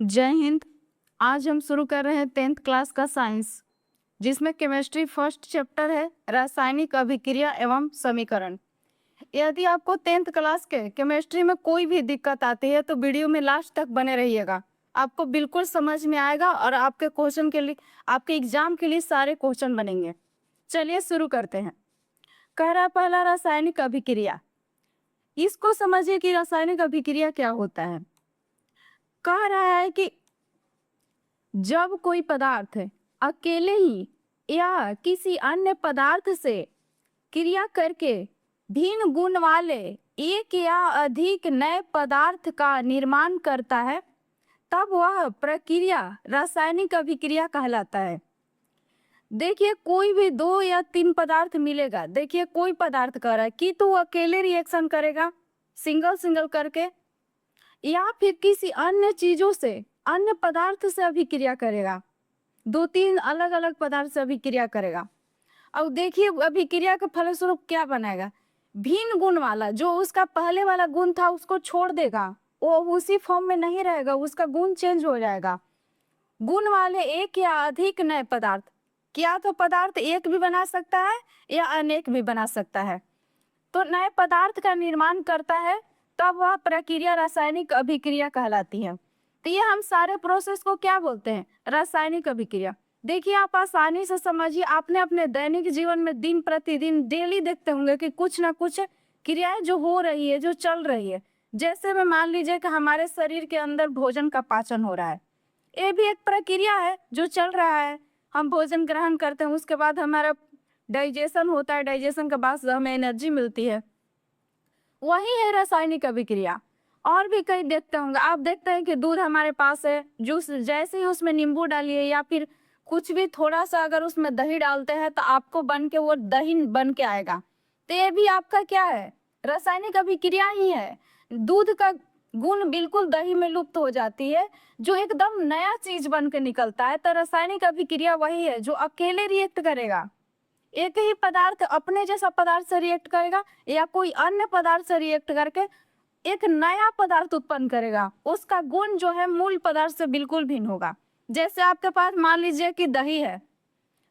जय हिंद। आज हम शुरू कर रहे हैं 10th क्लास का साइंस, जिसमें केमिस्ट्री फर्स्ट चैप्टर है रासायनिक अभिक्रिया एवं समीकरण। यदि आपको 10th क्लास के केमिस्ट्री में कोई भी दिक्कत आती है तो वीडियो में लास्ट तक बने रहिएगा, आपको बिल्कुल समझ में आएगा और आपके क्वेश्चन के लिए, आपके एग्जाम के लिए सारे क्वेश्चन बनेंगे। चलिए शुरू करते हैं। कह रहा पहला रासायनिक अभिक्रिया। इसको समझिए कि रासायनिक अभिक्रिया क्या होता है। कह रहा है कि जब कोई पदार्थ अकेले ही या किसी अन्य पदार्थ से क्रिया करके भिन्न गुण वाले एक या अधिक नए पदार्थ का निर्माण करता है, तब वह प्रक्रिया रासायनिक अभिक्रिया कहलाता है। देखिए, कोई भी 2 या 3 पदार्थ मिलेगा। देखिए, कोई पदार्थ कर रहा है कि तो वो अकेले रिएक्शन करेगा सिंगल सिंगल करके, या फिर किसी अन्य चीजों से, अन्य पदार्थ से अभिक्रिया करेगा। 2-3 अलग अलग पदार्थ से अभिक्रिया करेगा। अब देखिए, अभिक्रिया के फलस्वरूप क्या बनाएगा। भिन्न गुण वाला, जो उसका पहले वाला गुण था उसको छोड़ देगा, वो उसी फॉर्म में नहीं रहेगा, उसका गुण चेंज हो जाएगा। गुण वाले एक या अधिक नए पदार्थ, क्या तो पदार्थ एक भी बना सकता है या अनेक भी बना सकता है, तो नए पदार्थ का निर्माण करता है, तब वह प्रक्रिया रासायनिक अभिक्रिया कहलाती है। तो ये हम सारे प्रोसेस को क्या बोलते हैं, रासायनिक अभिक्रिया। देखिए, आप आसानी से समझिए, आपने अपने दैनिक जीवन में दिन प्रतिदिन डेली देखते होंगे कि कुछ ना कुछ क्रियाएं जो हो रही है, जो चल रही है। जैसे में मान लीजिए कि हमारे शरीर के अंदर भोजन का पाचन हो रहा है, ये भी एक प्रक्रिया है जो चल रहा है। हम भोजन ग्रहण करते हैं, उसके बाद हमारा डाइजेशन होता है, डाइजेशन के बाद हमें एनर्जी मिलती है, वही है रासायनिक अभिक्रिया। और भी कई देखते होंगे, आप देखते हैं कि दूध हमारे पास है, जूस, जैसे ही उसमें नींबू डालिए या फिर कुछ भी थोड़ा सा अगर उसमें दही डालते हैं तो आपको बन के वो दही बन के आएगा। तो ये भी आपका क्या है, रासायनिक अभिक्रिया ही है। दूध का गुण बिल्कुल दही में लुप्त हो जाती है, जो एकदम नया चीज बन के निकलता है। तो रासायनिक अभिक्रिया वही है जो अकेले रिएक्ट करेगा, एक ही पदार्थ अपने जैसा पदार्थ से रिएक्ट करेगा या कोई अन्य पदार्थ से रिएक्ट करके एक नया पदार्थ उत्पन्न करेगा। उसका गुण जो है मूल पदार्थ से बिल्कुल भिन्न होगा। जैसे आपके पास मान लीजिए कि दही है,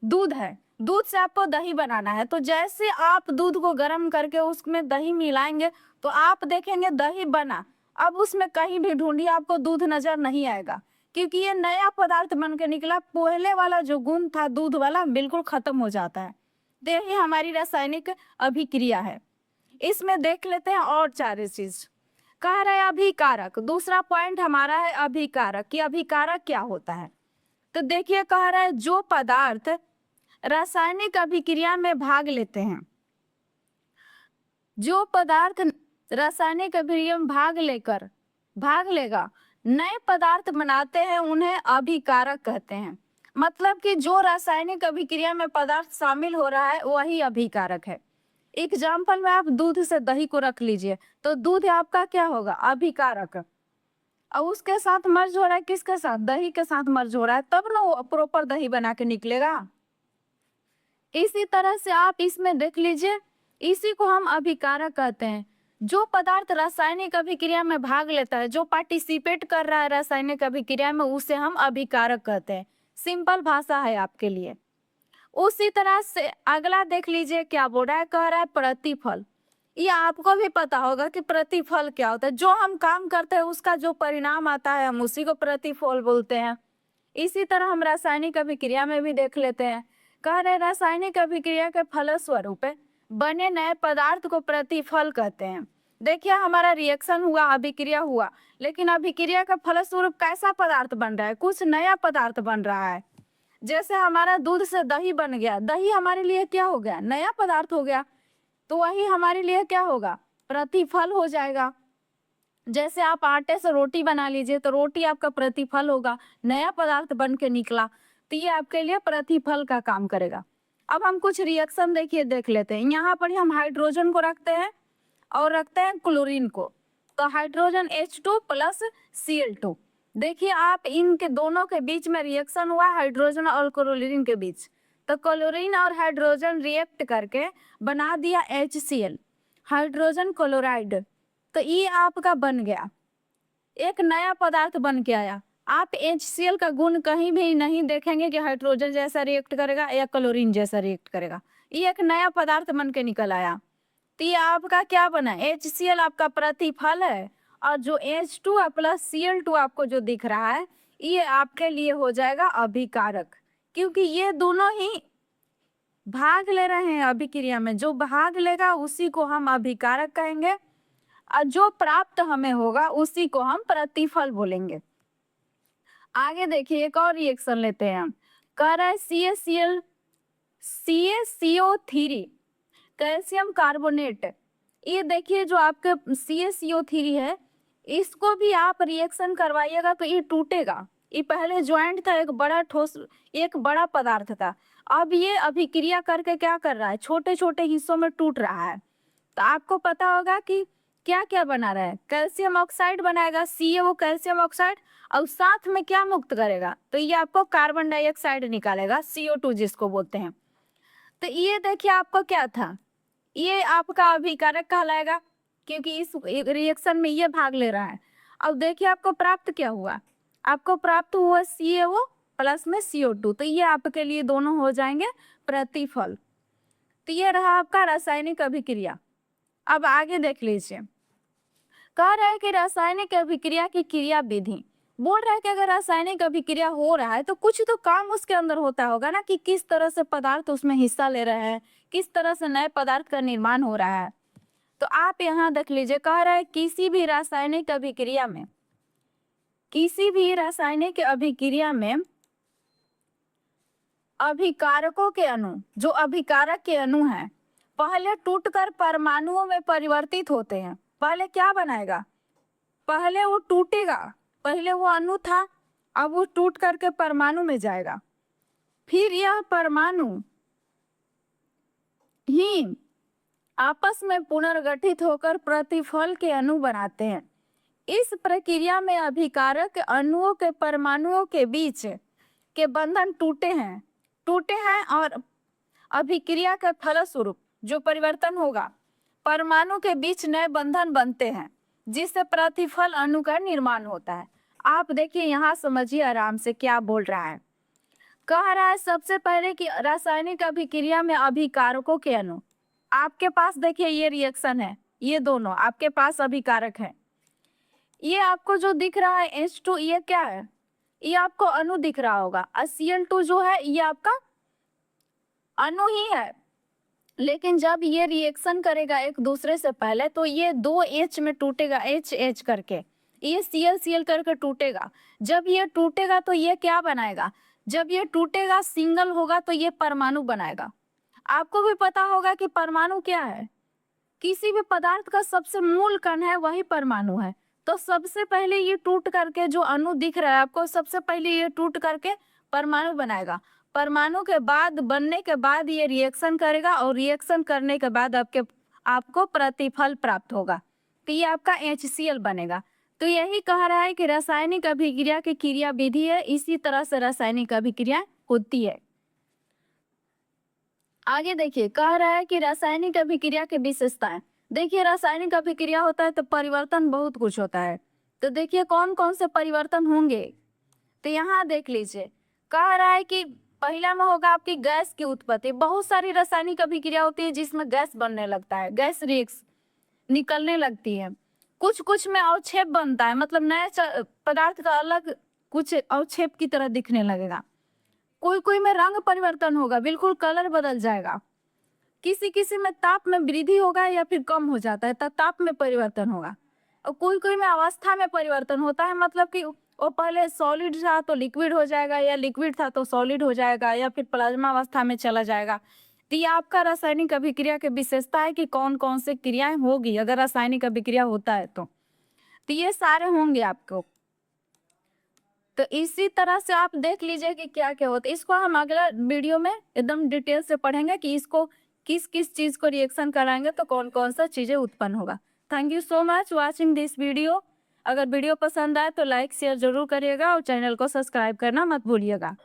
दूध है, दूध से आपको दही बनाना है, तो जैसे आप दूध को गर्म करके उसमें दही मिलाएंगे तो आप देखेंगे दही बना। अब उसमें कहीं भी ढूंढिए आपको दूध नजर नहीं आएगा, क्योंकि ये नया पदार्थ बन के निकला। पहले वाला जो गुण था दूध वाला बिल्कुल खत्म हो जाता है। तो यही हमारी रासायनिक अभिक्रिया है। इसमें देख लेते हैं और 4 चीज। कह रहे हैं अभिकारक। दूसरा पॉइंट हमारा है अभिकारक, कि अभिकारक क्या होता है। तो देखिए, कह रहा है जो पदार्थ रासायनिक अभिक्रिया में भाग लेते हैं, जो पदार्थ रासायनिक अभिक्रिया में भाग लेगा, नए पदार्थ बनाते हैं, उन्हें अभिकारक कहते हैं। मतलब कि जो रासायनिक अभिक्रिया में पदार्थ शामिल हो रहा है वही अभिकारक है। एग्जाम्पल में आप दूध से दही को रख लीजिए, तो दूध आपका क्या होगा, अभिकारक। और उसके साथ मर्ज हो रहा है, किसके साथ, दही के साथ मर्ज हो रहा है, तब ना वो प्रॉपर दही बना के निकलेगा। इसी तरह से आप इसमें देख लीजिए, इसी को हम अभिकारक कहते हैं। जो पदार्थ रासायनिक अभिक्रिया में भाग लेता है, जो पार्टिसिपेट कर रहा है रासायनिक अभिक्रिया में, उसे हम अभिकारक कहते हैं। सिंपल भाषा है आपके लिए। उसी तरह से अगला देख लीजिए क्या बोल रहा है। कह रहा है प्रतिफल। ये आपको भी पता होगा कि प्रतिफल क्या होता है। जो हम काम करते हैं उसका जो परिणाम आता है हम उसी को प्रतिफल बोलते हैं। इसी तरह हम रासायनिक अभिक्रिया में भी देख लेते हैं। कह रहे रासायनिक अभिक्रिया के फलस्वरूप बने नए पदार्थ को प्रतिफल कहते हैं। देखिए, हमारा रिएक्शन हुआ, अभिक्रिया हुआ, लेकिन अभिक्रिया का फलस्वरूप कैसा पदार्थ बन रहा है, कुछ नया पदार्थ बन रहा है। जैसे हमारा दूध से दही बन गया, दही हमारे लिए क्या हो गया, नया पदार्थ हो गया, तो वही हमारे लिए क्या होगा, प्रतिफल हो जाएगा। जैसे आप आटे से रोटी बना लीजिए तो रोटी आपका प्रतिफल होगा, नया पदार्थ बन के निकला, तो ये आपके लिए प्रतिफल का काम करेगा। अब हम कुछ रिएक्शन देखिए देख लेते हैं। यहाँ पर हम हाइड्रोजन को रखते हैं और रखते हैं क्लोरीन को, तो हाइड्रोजन H2 प्लस Cl2। देखिए, आप इनके दोनों के बीच में रिएक्शन हुआ, हाइड्रोजन और क्लोरीन के बीच, तो क्लोरीन और हाइड्रोजन रिएक्ट करके बना दिया HCl, हाइड्रोजन क्लोराइड। तो ये आपका बन गया, एक नया पदार्थ बन के आया। आप HCl का गुण कहीं भी नहीं देखेंगे कि हाइड्रोजन जैसा रिएक्ट करेगा या क्लोरीन जैसा रिएक्ट करेगा। ये एक नया पदार्थ बन के निकल आया। तो ये आपका क्या बना, HCl आपका प्रतिफल है, और जो H2 प्लस Cl2 आपको जो दिख रहा है ये आपके लिए हो जाएगा अभिकारक, क्योंकि ये दोनों ही भाग ले रहे हैं अभिक्रिया में। जो भाग लेगा उसी को हम अभिकारक कहेंगे, और जो प्राप्त हमें होगा उसी को हम प्रतिफल बोलेंगे। आगे देखिए एक और रिएक्शन लेते हैं हम। कह रहा है CaCO3 कैल्शियम कार्बोनेट। ये देखिए जो आपके CaCO3 है इसको भी आप रिएक्शन करवाइएगा तो ये टूटेगा। ये पहले ज्वाइंट था, एक बड़ा ठोस, एक बड़ा पदार्थ था। अब ये अभिक्रिया करके क्या कर रहा है, छोटे छोटे हिस्सों में टूट रहा है। तो आपको पता होगा कि क्या क्या बना रहा है, कैल्शियम ऑक्साइड बनाएगा, CaO कैल्शियम ऑक्साइड, और साथ में क्या मुक्त करेगा, तो ये आपको कार्बन डाइऑक्साइड निकालेगा, CO2 जिसको बोलते हैं। तो ये देखिए आपको क्या था, ये आपका अभिकारक कहलाएगा क्योंकि इस रिएक्शन में ये भाग ले रहा है। अब देखिए आपको प्राप्त क्या हुआ, आपको प्राप्त हुआ CaO प्लस में CO2, तो ये आपके लिए दोनों हो जाएंगे प्रतिफल। तो ये रहा आपका रासायनिक अभिक्रिया। अब आगे देख लीजिए, कह रहा है कि रासायनिक अभिक्रिया की क्रिया विधि। बोल रहा है कि अगर रासायनिक अभिक्रिया हो रहा है तो कुछ तो काम उसके अंदर होता होगा ना, कि किस तरह से पदार्थ उसमें हिस्सा ले रहे हैं, किस तरह से नए पदार्थ का निर्माण हो रहा है। तो आप यहाँ देख लीजिए, कह रहा है किसी भी रासायनिक अभिक्रिया में, किसी भी रासायनिक अभिक्रिया में अभिकारकों के अणु, जो अभिकारक के अणु हैं, पहले टूटकर परमाणुओं में परिवर्तित होते हैं। पहले क्या बनाएगा, पहले वो टूटेगा, पहले वो अणु था, अब वो टूट करके परमाणु में जाएगा, फिर यह परमाणु ही आपस में पुनर्गठित होकर प्रतिफल के अणु बनाते हैं। इस प्रक्रिया में अभिकारक अणुओं के परमाणुओं के बीच के बंधन टूटे हैं और अभिक्रिया के फलस्वरूप जो परिवर्तन होगा, परमाणु के बीच नए बंधन बनते हैं, जिससे प्रतिफल अणु का निर्माण होता है। आप देखिए यहाँ समझिए आराम से क्या बोल रहा है। कह रहा है सबसे पहले कि रासायनिक अभिक्रिया में अभिकारकों के अणु, आपके पास देखिए ये रिएक्शन है, ये दोनों आपके पास अभिकारक है। ये आपको जो दिख रहा है H2, ये क्या है, ये आपको अणु दिख रहा होगा, और Cl2 जो है ये आपका अणु ही है। लेकिन जब ये रिएक्शन करेगा एक दूसरे से पहले तो ये 2H में टूटेगा, H करके, ये Cl करके टूटेगा। जब ये टूटेगा तो ये क्या बनाएगा, जब ये टूटेगा सिंगल होगा तो ये परमाणु बनाएगा। आपको भी पता होगा कि परमाणु क्या है, किसी भी पदार्थ का सबसे मूल कण है वही परमाणु है। तो सबसे पहले ये टूट करके जो अणु दिख रहा है आपको, सबसे पहले ये टूट करके परमाणु बनाएगा। परमाणु के बाद बनने के बाद ये रिएक्शन करेगा, और रिएक्शन करने के बाद आपको प्रतिफल प्राप्त होगा, तो ये आपका HCl बनेगा। तो यही कह रहा है कि रासायनिक अभिक्रिया की क्रिया विधि है, इसी तरह से रासायनिक अभिक्रिया होती है। आगे देखिए, कह रहा है कि रासायनिक अभिक्रिया की विशेषताएं। देखिए रासायनिक अभिक्रिया होता है तो परिवर्तन बहुत कुछ होता है, तो देखिए कौन कौन से परिवर्तन होंगे। तो यहाँ देख लीजिए, कह रहा है कि पहला में होगा आपकी गैस की उत्पत्ति। बहुत सारी रासायनिक अभिक्रिया होती है जिसमें गैस बनने लगता है, गैस रिएक्शन निकलने लगती है। कुछ में अवक्षेप बनता है, मतलब नए पदार्थ का अलग कुछ अवक्षेप की तरह दिखने लगेगा। कोई में रंग परिवर्तन होगा, बिल्कुल कलर बदल जाएगा। किसी में ताप में वृद्धि होगा या फिर कम हो जाता है, तब ताप में परिवर्तन होगा। और कोई में अवस्था में परिवर्तन होता है, मतलब कि वो पहले सॉलिड था तो लिक्विड हो जाएगा, या लिक्विड था तो सॉलिड हो जाएगा, या फिर प्लाज्मा अवस्था में चला जाएगा। तो ये आपका रासायनिक अभिक्रिया की विशेषता है कि कौन कौन से क्रियाएं होगी अगर रासायनिक अभिक्रिया होता है तो ये सारे होंगे आपको। तो इसी तरह से आप देख लीजिए कि क्या क्या होता है। इसको हम अगला वीडियो में एकदम डिटेल से पढ़ेंगे कि इसको किस किस चीज को रिएक्शन कराएंगे तो कौन कौन सा चीजें उत्पन्न होगा। Thank you so much watching this video. अगर वीडियो पसंद आए तो लाइक शेयर जरूर करिएगा और चैनल को सब्सक्राइब करना मत भूलिएगा।